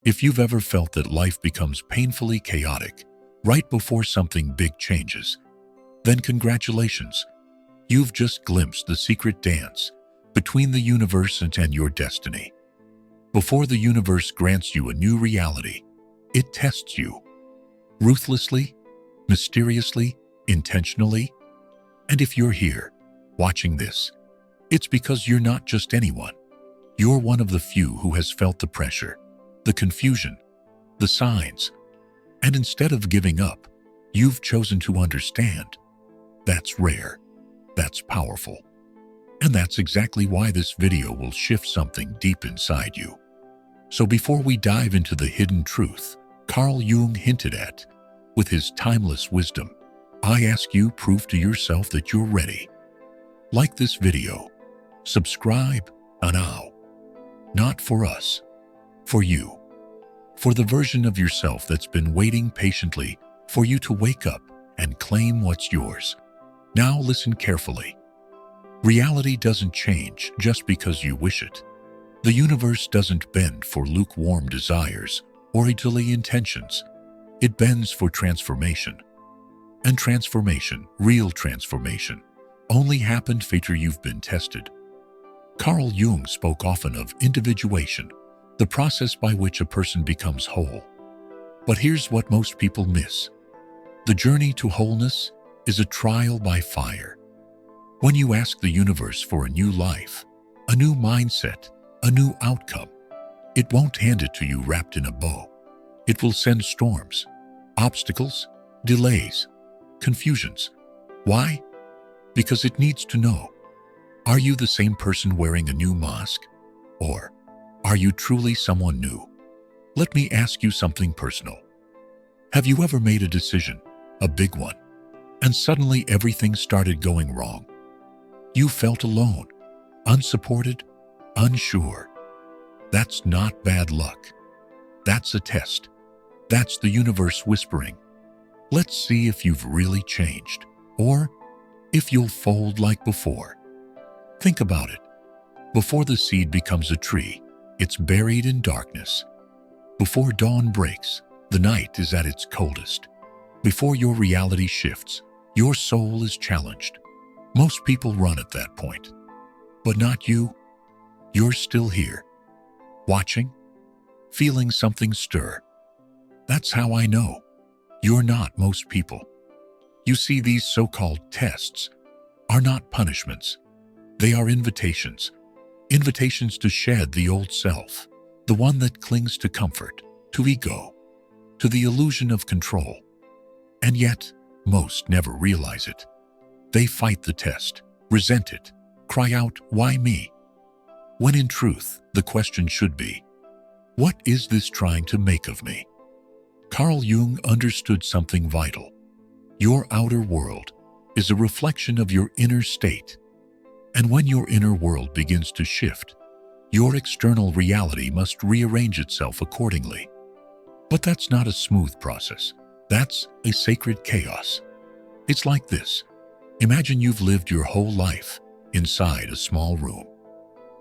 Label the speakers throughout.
Speaker 1: If you've ever felt that life becomes painfully chaotic right before something big changes, then congratulations. You've just glimpsed the secret dance between the universe and your destiny. Before the universe grants you a new reality, it tests you. Ruthlessly, mysteriously, intentionally. And if you're here, watching this, it's because you're not just anyone. You're one of the few who has felt the pressure, the confusion, the signs. And instead of giving up, you've chosen to understand. That's rare. That's powerful. And that's exactly why this video will shift something deep inside you. So before we dive into the hidden truth Carl Jung hinted at with his timeless wisdom, I ask you, prove to yourself that you're ready. Like this video, subscribe now. Not for us, for you. For the version of yourself that's been waiting patiently for you to wake up and claim what's yours. Now listen carefully. Reality doesn't change just because you wish it. The universe doesn't bend for lukewarm desires or idle intentions. It bends for transformation. And transformation, real transformation, only happens after you've been tested. Carl Jung spoke often of individuation, the process by which a person becomes whole. But here's what most people miss. The journey to wholeness is a trial by fire. When you ask the universe for a new life, a new mindset, a new outcome, it won't hand it to you wrapped in a bow. It will send storms, obstacles, delays, confusions. Why? Because it needs to know. Are you the same person wearing a new mask? Or are you truly someone new? Let me ask you something personal. Have you ever made a decision, a big one, and suddenly everything started going wrong? You felt alone, unsupported, unsure. That's not bad luck. That's a test. That's the universe whispering. Let's see if you've really changed, or if you'll fold like before. Think about it. Before the seed becomes a tree, it's buried in darkness. Before dawn breaks, the night is at its coldest. Before your reality shifts, your soul is challenged. Most people run at that point. But not you. You're still here, watching, feeling something stir. That's how I know you're not most people. You see, these so-called tests are not punishments. They are invitations. Invitations to shed the old self, the one that clings to comfort, to ego, to the illusion of control. And yet, most never realize it. They fight the test, resent it, cry out, "Why me?" When in truth, the question should be, what is this trying to make of me? Carl Jung understood something vital. Your outer world is a reflection of your inner state. And when your inner world begins to shift, your external reality must rearrange itself accordingly. But that's not a smooth process. That's a sacred chaos. It's like this. Imagine you've lived your whole life inside a small room.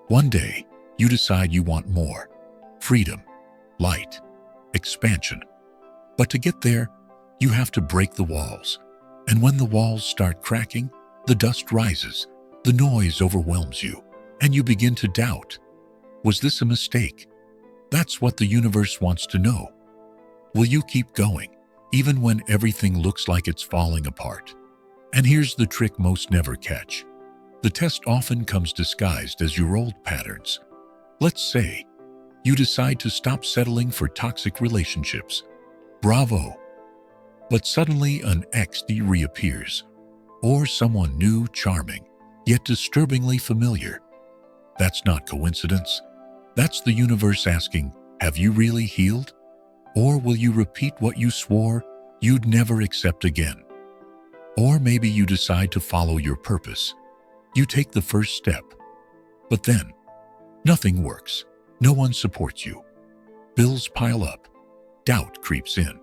Speaker 1: One day, you decide you want more. Freedom, light, expansion. But to get there, you have to break the walls. And when the walls start cracking, the dust rises, the noise overwhelms you, and you begin to doubt. Was this a mistake? That's what the universe wants to know. Will you keep going, even when everything looks like it's falling apart? And here's the trick most never catch. The test often comes disguised as your old patterns. Let's say you decide to stop settling for toxic relationships. Bravo! But suddenly an XD reappears, or someone new, charming, yet disturbingly familiar. That's not coincidence. That's the universe asking, have you really healed? Or will you repeat what you swore you'd never accept again? Or maybe you decide to follow your purpose. You take the first step. But then, nothing works. No one supports you. Bills pile up. Doubt creeps in.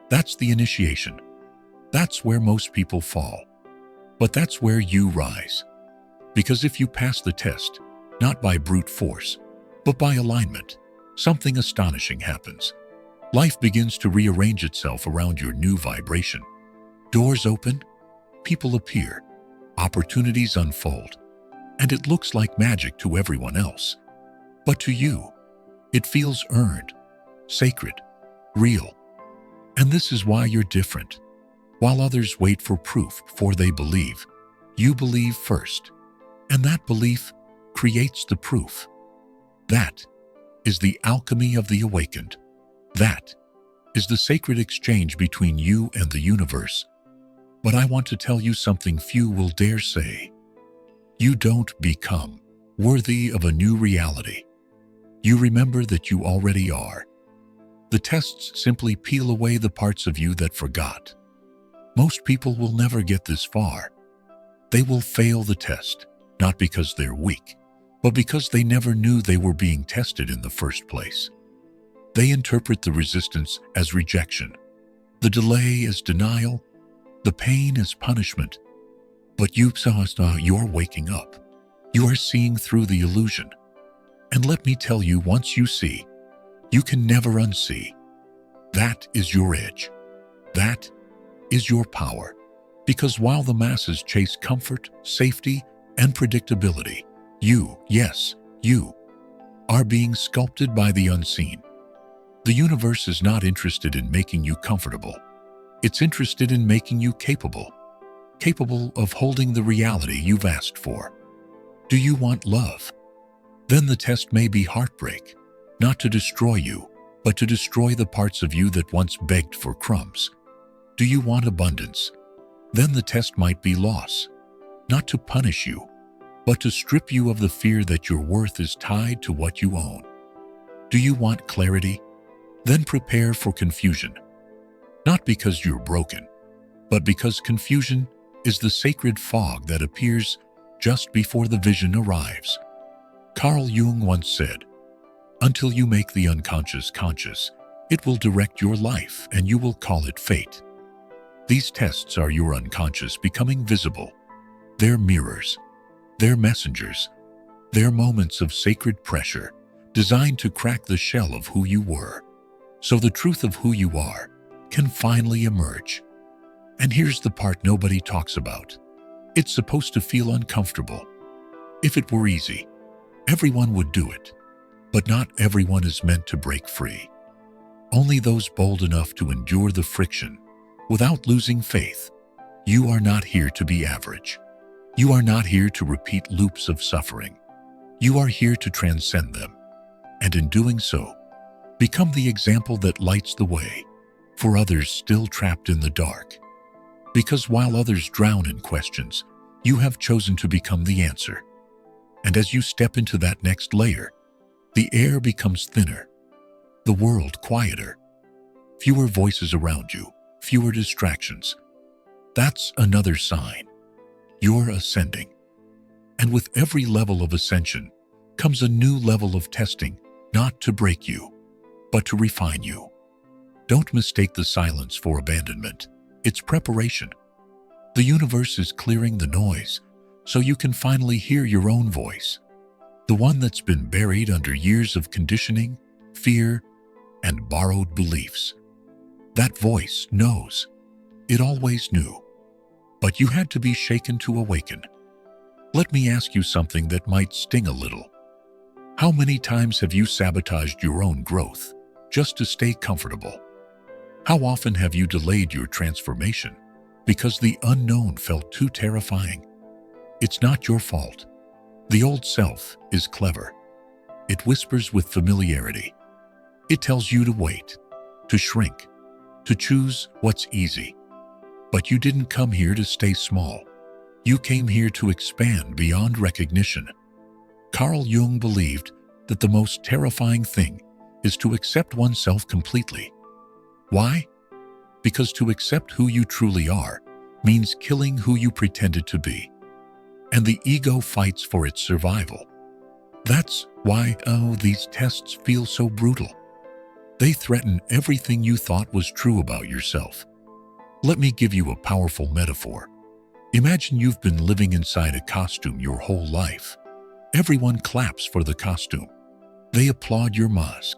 Speaker 1: That's the initiation. That's where most people fall. But that's where you rise. Because if you pass the test, not by brute force, but by alignment, something astonishing happens. Life begins to rearrange itself around your new vibration. Doors open, people appear, opportunities unfold, and it looks like magic to everyone else. But to you, it feels earned, sacred, real. And this is why you're different. While others wait for proof before they believe, you believe first. And that belief creates the proof. That is the alchemy of the awakened. That is the sacred exchange between you and the universe. But I want to tell you something few will dare say. You don't become worthy of a new reality. You remember that you already are. The tests simply peel away the parts of you that forgot. Most people will never get this far. They will fail the test, not because they're weak, but because they never knew they were being tested in the first place. They interpret the resistance as rejection, the delay as denial, the pain as punishment. But you're waking up. You are seeing through the illusion. And let me tell you, once you see, you can never unsee. That is your edge. That is your power. Because while the masses chase comfort, safety, and predictability, you, yes, you, are being sculpted by the unseen. The universe is not interested in making you comfortable. It's interested in making you capable of holding the reality you've asked for. Do you want love? Then the test may be heartbreak, not to destroy you, but to destroy the parts of you that once begged for crumbs. Do you want abundance? Then the test might be loss, not to punish you, but to strip you of the fear that your worth is tied to what you own. Do you want clarity? Then prepare for confusion. Not because you're broken, but because confusion is the sacred fog that appears just before the vision arrives. Carl Jung once said, "Until you make the unconscious conscious, it will direct your life and you will call it fate." These tests are your unconscious becoming visible. They're mirrors. They're messengers. They're moments of sacred pressure designed to crack the shell of who you were, so the truth of who you are can finally emerge. And here's the part nobody talks about. It's supposed to feel uncomfortable. If it were easy, everyone would do it. But not everyone is meant to break free. Only those bold enough to endure the friction without losing faith. You are not here to be average. You are not here to repeat loops of suffering. You are here to transcend them. And in doing so, become the example that lights the way for others still trapped in the dark. Because while others drown in questions, you have chosen to become the answer. And as you step into that next layer, the air becomes thinner, the world quieter, fewer voices around you, fewer distractions. That's another sign. You're ascending. And with every level of ascension comes a new level of testing, not to break you, but to refine you. Don't mistake the silence for abandonment. It's preparation. The universe is clearing the noise so you can finally hear your own voice, the one that's been buried under years of conditioning, fear, and borrowed beliefs. That voice knows. It always knew. But you had to be shaken to awaken. Let me ask you something that might sting a little. How many times have you sabotaged your own growth just to stay comfortable? How often have you delayed your transformation because the unknown felt too terrifying? It's not your fault. The old self is clever. It whispers with familiarity. It tells you to wait, to shrink, to choose what's easy. But you didn't come here to stay small. You came here to expand beyond recognition. Carl Jung believed that the most terrifying thing is to accept oneself completely. Why? Because to accept who you truly are means killing who you pretended to be. And the ego fights for its survival. That's why, these tests feel so brutal. They threaten everything you thought was true about yourself. Let me give you a powerful metaphor. Imagine you've been living inside a costume your whole life. Everyone claps for the costume. They applaud your mask.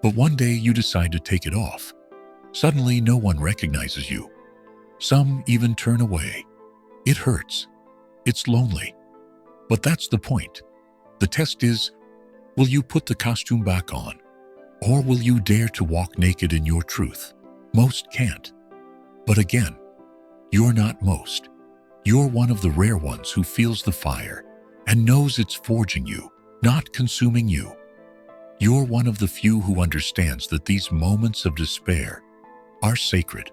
Speaker 1: But one day you decide to take it off. Suddenly no one recognizes you. Some even turn away. It hurts. It's lonely. But that's the point. The test is, will you put the costume back on? Or will you dare to walk naked in your truth? Most can't. But again, you're not most. You're one of the rare ones who feels the fire and knows it's forging you, not consuming you. You're one of the few who understands that these moments of despair are sacred.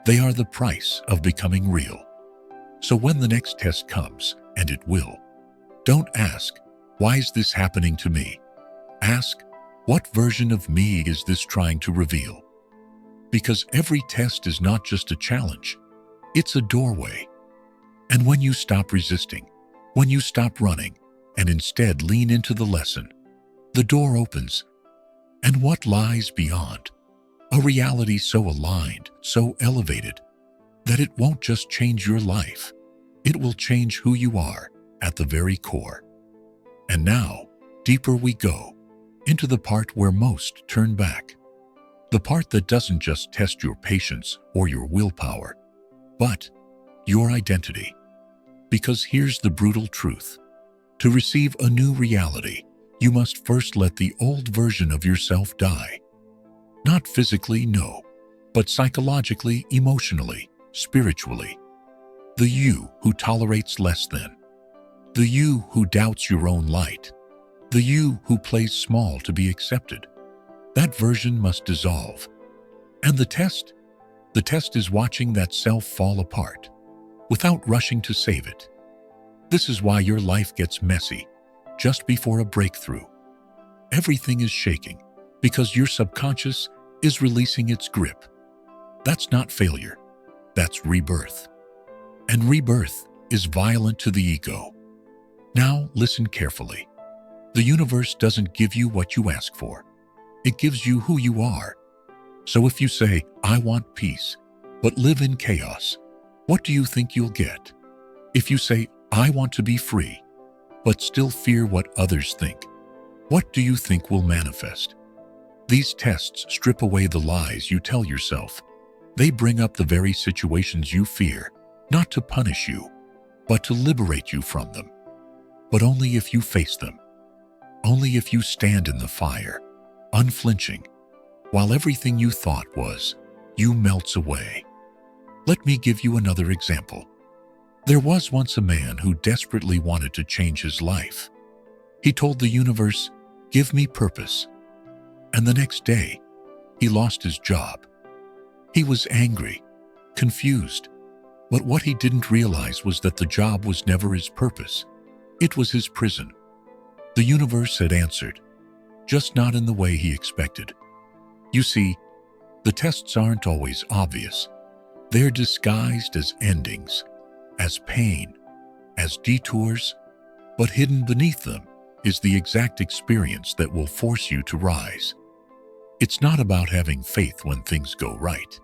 Speaker 1: They are the price of becoming real. So when the next test comes, and it will, don't ask, why is this happening to me? Ask, what version of me is this trying to reveal? Because every test is not just a challenge, it's a doorway. And when you stop resisting, when you stop running, and instead lean into the lesson, the door opens. And what lies beyond? A reality so aligned, so elevated, that it won't just change your life, it will change who you are at the very core. And now, deeper we go, into the part where most turn back. The part that doesn't just test your patience or your willpower, but your identity. Because here's the brutal truth. To receive a new reality, you must first let the old version of yourself die. Not physically, no, but psychologically, emotionally, spiritually. The you who tolerates less than. The you who doubts your own light. The you who plays small to be accepted. That version must dissolve. And the test? The test is watching that self fall apart, without rushing to save it. This is why your life gets messy, just before a breakthrough. Everything is shaking, because your subconscious is releasing its grip. That's not failure, that's rebirth. And rebirth is violent to the ego. Now listen carefully. The universe doesn't give you what you ask for. It gives you who you are. So if you say, I want peace, but live in chaos, what do you think you'll get? If you say, I want to be free, but still fear what others think, what do you think will manifest? These tests strip away the lies you tell yourself. They bring up the very situations you fear, not to punish you, but to liberate you from them. But only if you face them. Only if you stand in the fire, unflinching, while everything you thought was you melts away. Let me give you another example. There was once a man who desperately wanted to change his life. He told the universe, give me purpose. And the next day, he lost his job. He was angry, confused, but what he didn't realize was that the job was never his purpose. It was his prison. The universe had answered, just not in the way he expected. You see, the tests aren't always obvious. They're disguised as endings, as pain, as detours, but hidden beneath them is the exact experience that will force you to rise. It's not about having faith when things go right.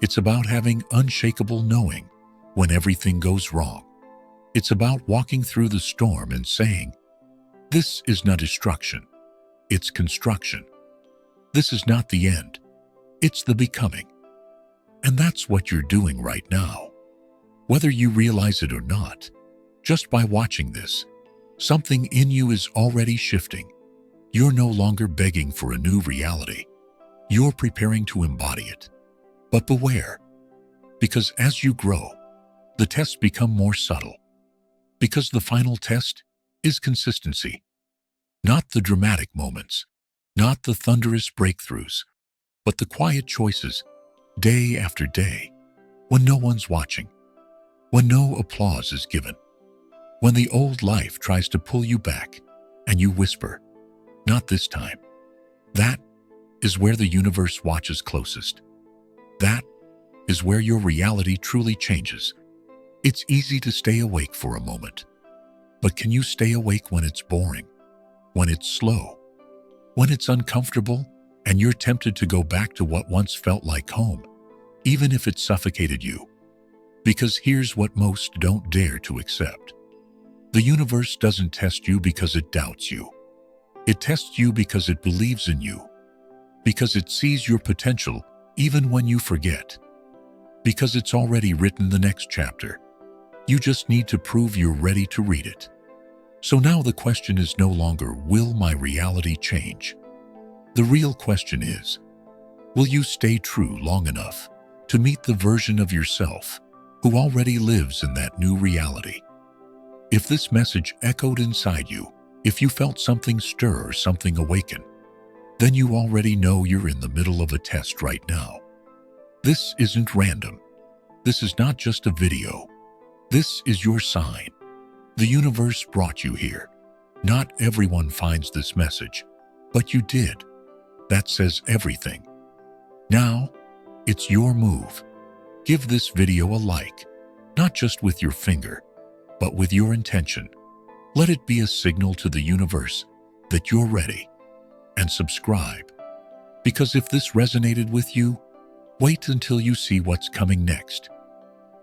Speaker 1: It's about having unshakable knowing when everything goes wrong. It's about walking through the storm and saying, this is not destruction, it's construction. This is not the end, it's the becoming. And that's what you're doing right now. Whether you realize it or not, just by watching this, something in you is already shifting. You're no longer begging for a new reality. You're preparing to embody it. But beware, because as you grow, the tests become more subtle. Because the final test is consistency. Not the dramatic moments, not the thunderous breakthroughs, but the quiet choices, day after day, when no one's watching, when no applause is given, when the old life tries to pull you back and you whisper, not this time. That is where the universe watches closest. That is where your reality truly changes. It's easy to stay awake for a moment, but can you stay awake when it's boring, when it's slow, when it's uncomfortable, and you're tempted to go back to what once felt like home, even if it suffocated you? Because here's what most don't dare to accept. The universe doesn't test you because it doubts you. It tests you because it believes in you. because it sees your potential even when you forget, because it's already written the next chapter. You just need to prove you're ready to read it. So now the question is no longer, will my reality change? The real question is, will you stay true long enough to meet the version of yourself who already lives in that new reality? If this message echoed inside you, if you felt something stir or something awaken, then you already know you're in the middle of a test right now. This isn't random. This is not just a video. This is your sign. The universe brought you here. Not everyone finds this message, but you did. That says everything. Now, it's your move. Give this video a like, not just with your finger, but with your intention. Let it be a signal to the universe that you're ready. And subscribe. Because if this resonated with you, wait until you see what's coming next.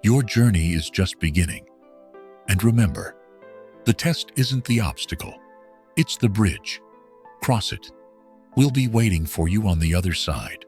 Speaker 1: Your journey is just beginning. And remember, the test isn't the obstacle. It's the bridge. Cross it. We'll be waiting for you on the other side.